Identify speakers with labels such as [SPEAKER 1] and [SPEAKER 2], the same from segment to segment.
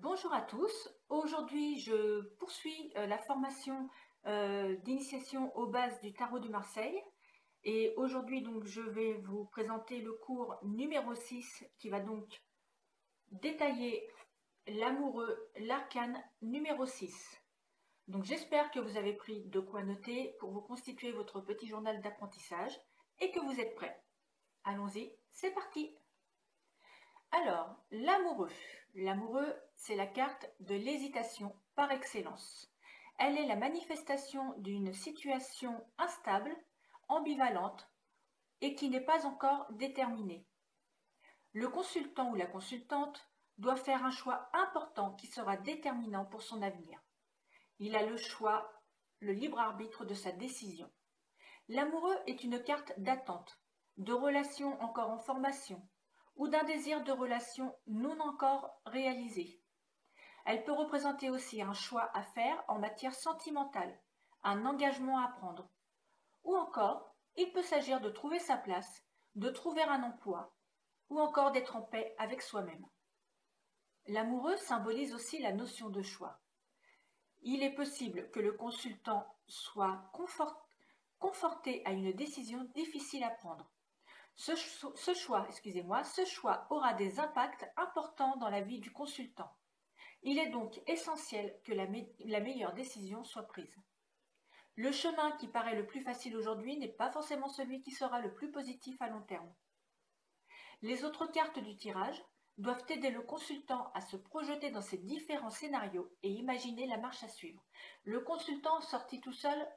[SPEAKER 1] Bonjour à tous. Aujourd'hui, je poursuis la formation d'initiation aux bases du tarot de Marseille. Et aujourd'hui, donc, je vais vous présenter le cours numéro 6 qui va donc détailler l'amoureux, l'arcane numéro 6. Donc, j'espère que vous avez pris de quoi noter pour vous constituer votre petit journal d'apprentissage et que vous êtes prêts. Allons-y, c'est parti! Alors, l'amoureux. L'amoureux, c'est la carte de l'hésitation par excellence. Elle est la manifestation d'une situation instable, ambivalente et qui n'est pas encore déterminée. Le consultant ou la consultante doit faire un choix important qui sera déterminant pour son avenir. Il a le choix, le libre arbitre de sa décision. L'amoureux est une carte d'attente, de relations encore en formation, ou d'un désir de relation non encore réalisé. Elle peut représenter aussi un choix à faire en matière sentimentale, un engagement à prendre. Ou encore, il peut s'agir de trouver sa place, de trouver un emploi, ou encore d'être en paix avec soi-même. L'amoureux symbolise aussi la notion de choix. Il est possible que le consultant soit conforté à une décision difficile à prendre. Ce choix aura des impacts importants dans la vie du consultant. Il est donc essentiel que la meilleure décision soit prise. Le chemin qui paraît le plus facile aujourd'hui n'est pas forcément celui qui sera le plus positif à long terme. Les autres cartes du tirage doivent aider le consultant à se projeter dans ces différents scénarios et imaginer la marche à suivre. Le consultant sorti tout seul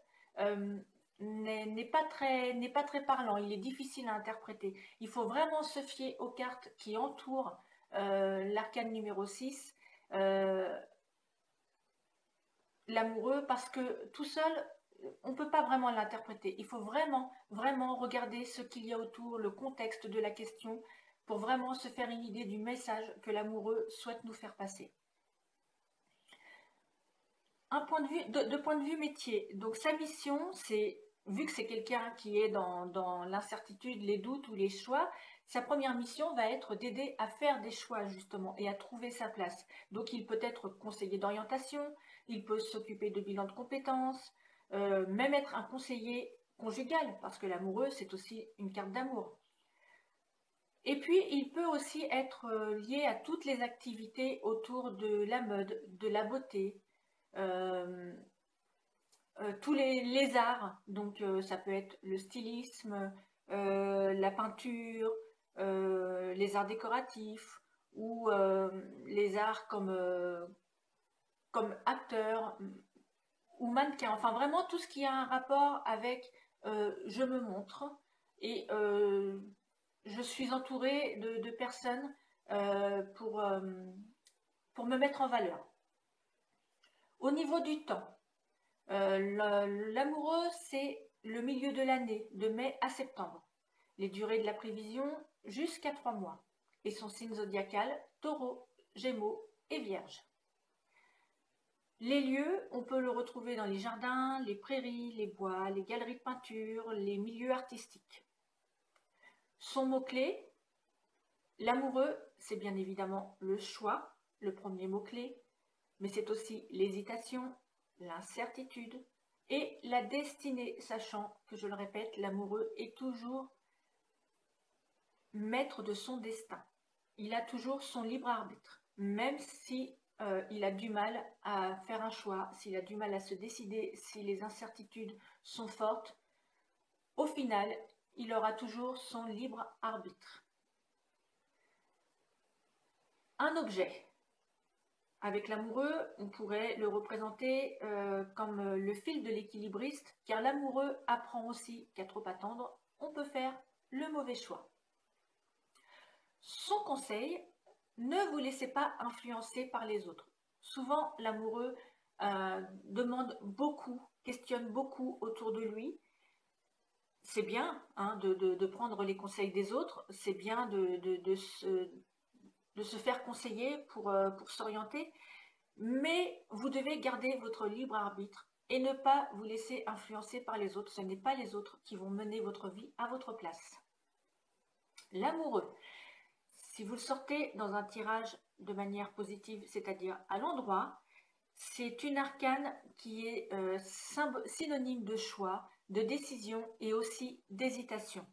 [SPEAKER 1] n'est pas très parlant, il est difficile à interpréter. Il faut vraiment se fier aux cartes qui entourent l'arcane numéro 6, l'amoureux, parce que tout seul, on ne peut pas vraiment l'interpréter. Il faut vraiment regarder ce qu'il y a autour, le contexte de la question, pour vraiment se faire une idée du message que l'amoureux souhaite nous faire passer. De point de vue métier, donc sa mission, c'est, vu que c'est quelqu'un qui est dans l'incertitude, les doutes ou les choix, sa première mission va être d'aider à faire des choix justement et à trouver sa place. Donc il peut être conseiller d'orientation, il peut s'occuper de bilan de compétences, même être un conseiller conjugal, parce que l'amoureux, c'est aussi une carte d'amour. Et puis, il peut aussi être lié à toutes les activités autour de la mode, de la beauté, tous les arts, donc ça peut être le stylisme, la peinture, les arts décoratifs ou les arts comme acteur ou mannequin, enfin vraiment tout ce qui a un rapport avec je me montre et je suis entourée de personnes pour me mettre en valeur. Au niveau du temps, l'amoureux, c'est le milieu de l'année, de mai à septembre. Les durées de la prévision, jusqu'à 3 mois. Et son signe zodiacal, Taureau, Gémeaux et Vierge. Les lieux, on peut le retrouver dans les jardins, les prairies, les bois, les galeries de peinture, les milieux artistiques. Son mot-clé, l'amoureux, c'est bien évidemment le choix, le premier mot-clé, mais c'est aussi l'hésitation, l'incertitude et la destinée, sachant que, je le répète, l'amoureux est toujours maître de son destin. Il a toujours son libre arbitre, même si il a du mal à faire un choix, s'il a du mal à se décider, si les incertitudes sont fortes. Au final, il aura toujours son libre arbitre. Un objet. Avec l'amoureux, on pourrait le représenter comme le fil de l'équilibriste, car l'amoureux apprend aussi qu'à trop attendre, on peut faire le mauvais choix. Son conseil, ne vous laissez pas influencer par les autres. Souvent, l'amoureux demande beaucoup, questionne beaucoup autour de lui. C'est bien hein, de prendre les conseils des autres, c'est bien de se faire conseiller pour s'orienter, mais vous devez garder votre libre arbitre et ne pas vous laisser influencer par les autres. Ce n'est pas les autres qui vont mener votre vie à votre place. L'amoureux. Si vous le sortez dans un tirage de manière positive, c'est-à-dire à l'endroit, c'est une arcane qui est synonyme de choix, de décision et aussi d'hésitation.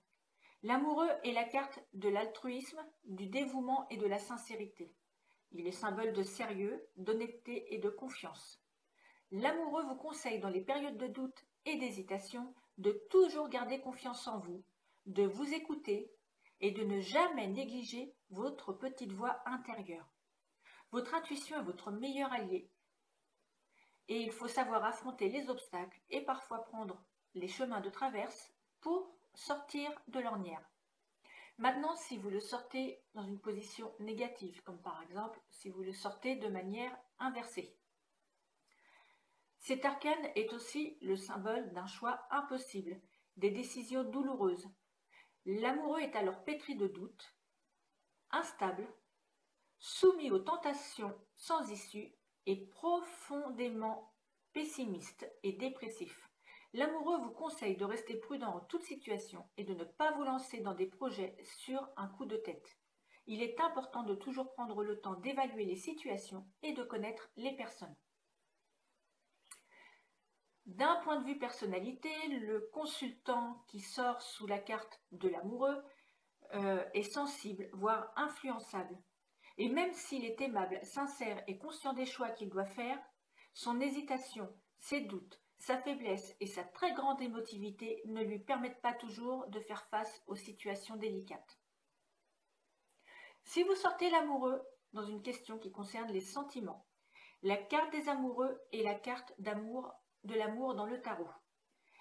[SPEAKER 1] L'amoureux est la carte de l'altruisme, du dévouement et de la sincérité. Il est symbole de sérieux, d'honnêteté et de confiance. L'amoureux vous conseille dans les périodes de doute et d'hésitation de toujours garder confiance en vous, de vous écouter et de ne jamais négliger votre petite voix intérieure. Votre intuition est votre meilleur allié et il faut savoir affronter les obstacles et parfois prendre les chemins de traverse pour sortir de l'ornière. Maintenant, si vous le sortez dans une position négative, comme par exemple si vous le sortez de manière inversée, cet arcane est aussi le symbole d'un choix impossible, des décisions douloureuses. L'amoureux est alors pétri de doutes, instable, soumis aux tentations sans issue et profondément pessimiste et dépressif. L'amoureux vous conseille de rester prudent en toute situation et de ne pas vous lancer dans des projets sur un coup de tête. Il est important de toujours prendre le temps d'évaluer les situations et de connaître les personnes. D'un point de vue personnalité, le consultant qui sort sous la carte de l'amoureux est sensible, voire influençable. Et même s'il est aimable, sincère et conscient des choix qu'il doit faire, son hésitation, ses doutes, sa faiblesse et sa très grande émotivité ne lui permettent pas toujours de faire face aux situations délicates. Si vous sortez l'amoureux dans une question qui concerne les sentiments, la carte des amoureux est la carte de l'amour dans le tarot.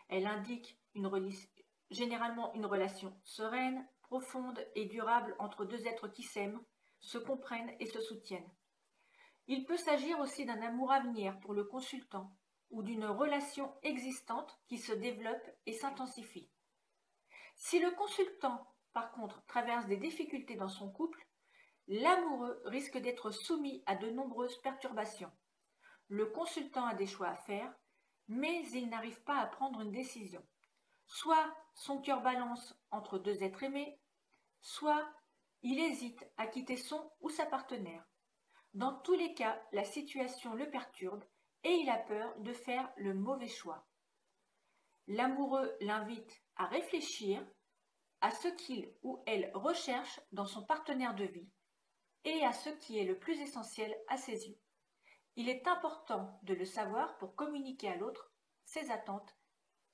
[SPEAKER 1] Elle indique généralement une relation sereine, profonde et durable entre deux êtres qui s'aiment, se comprennent et se soutiennent. Il peut s'agir aussi d'un amour à venir pour le consultant ou d'une relation existante qui se développe et s'intensifie. Si le consultant, par contre, traverse des difficultés dans son couple, l'amoureux risque d'être soumis à de nombreuses perturbations. Le consultant a des choix à faire, mais il n'arrive pas à prendre une décision. Soit son cœur balance entre deux êtres aimés, soit il hésite à quitter son ou sa partenaire. Dans tous les cas, la situation le perturbe et il a peur de faire le mauvais choix. L'amoureux l'invite à réfléchir à ce qu'il ou elle recherche dans son partenaire de vie et à ce qui est le plus essentiel à ses yeux. Il est important de le savoir pour communiquer à l'autre ses attentes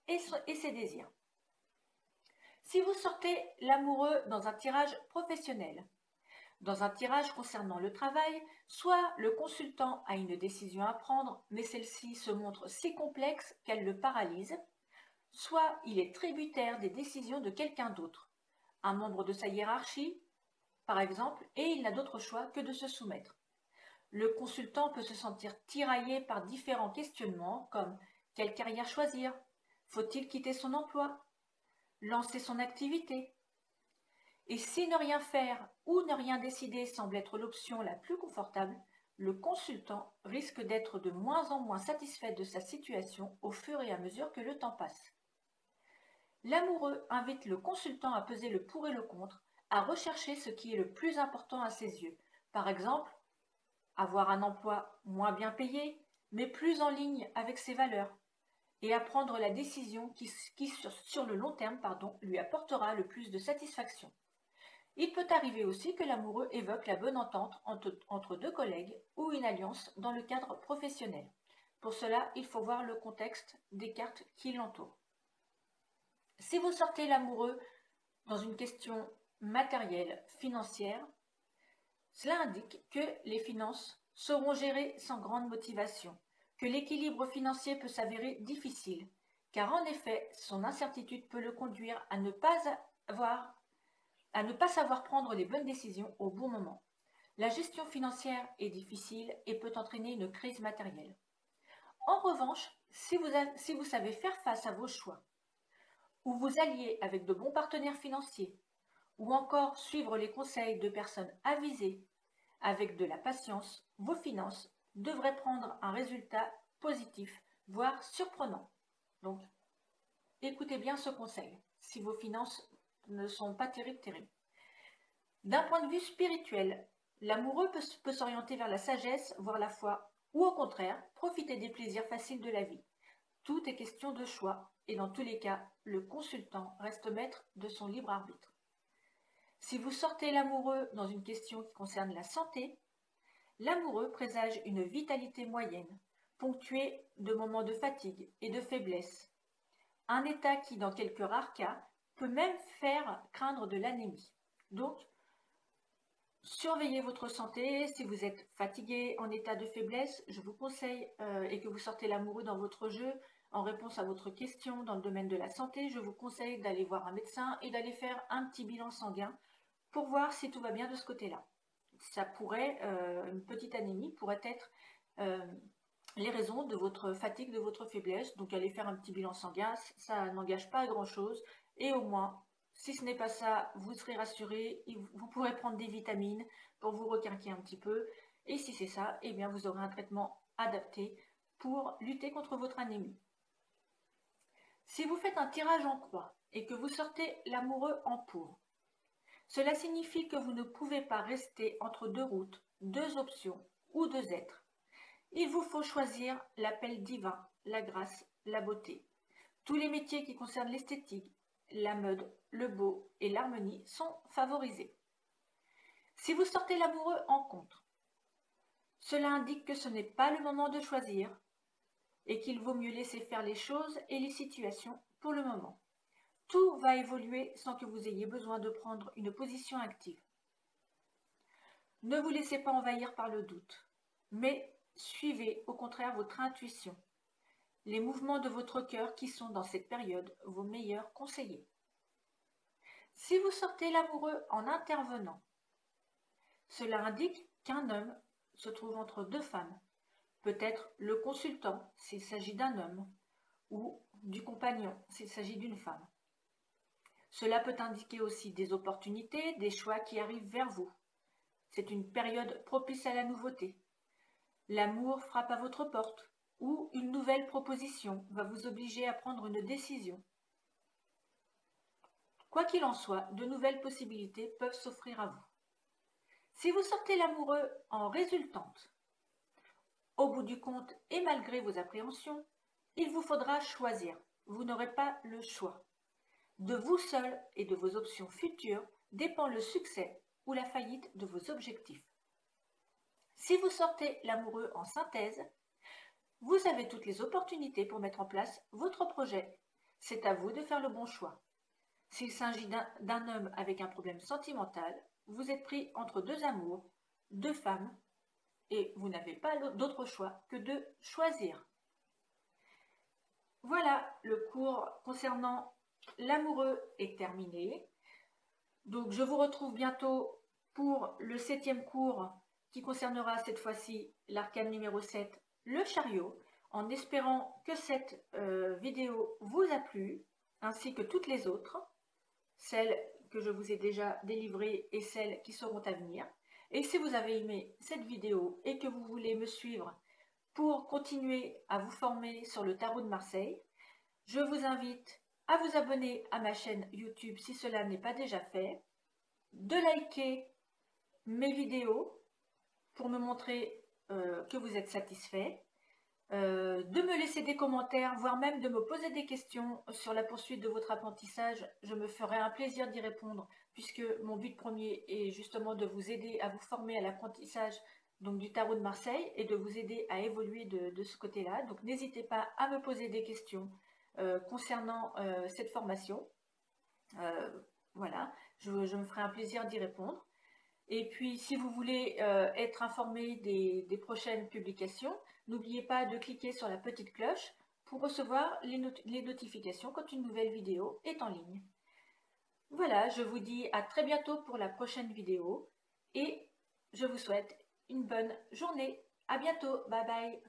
[SPEAKER 1] et ses désirs. Si vous sortez l'amoureux dans un tirage professionnel, dans un tirage concernant le travail, soit le consultant a une décision à prendre, mais celle-ci se montre si complexe qu'elle le paralyse, soit il est tributaire des décisions de quelqu'un d'autre, un membre de sa hiérarchie, par exemple, et il n'a d'autre choix que de se soumettre. Le consultant peut se sentir tiraillé par différents questionnements comme quelle carrière choisir? Faut-il quitter son emploi? Lancer son activité? Et si ne rien faire ou ne rien décider semble être l'option la plus confortable, le consultant risque d'être de moins en moins satisfait de sa situation au fur et à mesure que le temps passe. L'amoureux invite le consultant à peser le pour et le contre, à rechercher ce qui est le plus important à ses yeux. Par exemple, avoir un emploi moins bien payé, mais plus en ligne avec ses valeurs, et à prendre la décision qui sur le long terme, lui apportera le plus de satisfaction. Il peut arriver aussi que l'amoureux évoque la bonne entente entre deux collègues ou une alliance dans le cadre professionnel. Pour cela, il faut voir le contexte des cartes qui l'entourent. Si vous sortez l'amoureux dans une question matérielle, financière, cela indique que les finances seront gérées sans grande motivation, que l'équilibre financier peut s'avérer difficile, car en effet, son incertitude peut le conduire à ne pas savoir prendre les bonnes décisions au bon moment. La gestion financière est difficile et peut entraîner une crise matérielle. En revanche, si vous savez faire face à vos choix, ou vous alliez avec de bons partenaires financiers, ou encore suivre les conseils de personnes avisées, avec de la patience, vos finances devraient prendre un résultat positif, voire surprenant. Donc, écoutez bien ce conseil, si vos finances ne sont pas terribles. D'un point de vue spirituel, L'amoureux peut s'orienter vers la sagesse, voire la foi, ou au contraire, profiter des plaisirs faciles de la vie. Tout est question de choix, et dans tous les cas, le consultant reste maître de son libre arbitre. Si vous sortez l'amoureux dans une question qui concerne la santé, l'amoureux présage une vitalité moyenne, ponctuée de moments de fatigue et de faiblesse. Un état qui, dans quelques rares cas, peut même faire craindre de l'anémie. Donc, surveillez votre santé. Si vous êtes fatigué, en état de faiblesse, je vous conseille, et que vous sortez l'amoureux dans votre jeu, en réponse à votre question dans le domaine de la santé, je vous conseille d'aller voir un médecin et d'aller faire un petit bilan sanguin pour voir si tout va bien de ce côté-là. Ça pourrait, une petite anémie pourrait être les raisons de votre fatigue, de votre faiblesse. Donc allez faire un petit bilan sanguin, ça n'engage pas à grand-chose. Et au moins, si ce n'est pas ça, vous serez rassuré, vous pourrez prendre des vitamines pour vous requinquer un petit peu. Et si c'est ça, eh bien vous aurez un traitement adapté pour lutter contre votre anémie. Si vous faites un tirage en croix et que vous sortez l'amoureux en pour, cela signifie que vous ne pouvez pas rester entre deux routes, deux options ou deux êtres. Il vous faut choisir l'appel divin, la grâce, la beauté. Tous les métiers qui concernent l'esthétique, la mode, le beau et l'harmonie sont favorisés. Si vous sortez l'amoureux en contre, cela indique que ce n'est pas le moment de choisir et qu'il vaut mieux laisser faire les choses et les situations pour le moment. Tout va évoluer sans que vous ayez besoin de prendre une position active. Ne vous laissez pas envahir par le doute, mais suivez au contraire votre intuition, les mouvements de votre cœur qui sont dans cette période vos meilleurs conseillers. Si vous sortez l'amoureux en intervenant, cela indique qu'un homme se trouve entre deux femmes, peut-être le consultant s'il s'agit d'un homme, ou du compagnon s'il s'agit d'une femme. Cela peut indiquer aussi des opportunités, des choix qui arrivent vers vous. C'est une période propice à la nouveauté. L'amour frappe à votre porte ou une nouvelle proposition va vous obliger à prendre une décision. Quoi qu'il en soit, de nouvelles possibilités peuvent s'offrir à vous. Si vous sortez l'amoureux en résultante, au bout du compte et malgré vos appréhensions, il vous faudra choisir. Vous n'aurez pas le choix. De vous seul et de vos options futures dépend le succès ou la faillite de vos objectifs. Si vous sortez l'amoureux en synthèse, vous avez toutes les opportunités pour mettre en place votre projet. C'est à vous de faire le bon choix. S'il s'agit d'un homme avec un problème sentimental, vous êtes pris entre deux amours, deux femmes, et vous n'avez pas d'autre choix que de choisir. Voilà, le cours concernant l'amoureux est terminé. Donc je vous retrouve bientôt pour le 7e cours qui concernera cette fois-ci l'arcane numéro 7, le chariot, en espérant que cette vidéo vous a plu, ainsi que toutes les autres, celles que je vous ai déjà délivrées et celles qui seront à venir. Et si vous avez aimé cette vidéo et que vous voulez me suivre pour continuer à vous former sur le tarot de Marseille, je vous invite à vous abonner à ma chaîne YouTube si cela n'est pas déjà fait, de liker mes vidéos pour me montrer que vous êtes satisfait, de me laisser des commentaires, voire même de me poser des questions sur la poursuite de votre apprentissage. Je me ferai un plaisir d'y répondre puisque mon but premier est justement de vous aider à vous former à l'apprentissage donc du tarot de Marseille et de vous aider à évoluer de ce côté-là. Donc n'hésitez pas à me poser des questions concernant cette formation. Voilà, je me ferai un plaisir d'y répondre. Et puis, si vous voulez être informé des prochaines publications, n'oubliez pas de cliquer sur la petite cloche pour recevoir les notifications quand une nouvelle vidéo est en ligne. Voilà, je vous dis à très bientôt pour la prochaine vidéo et je vous souhaite une bonne journée. À bientôt, bye bye.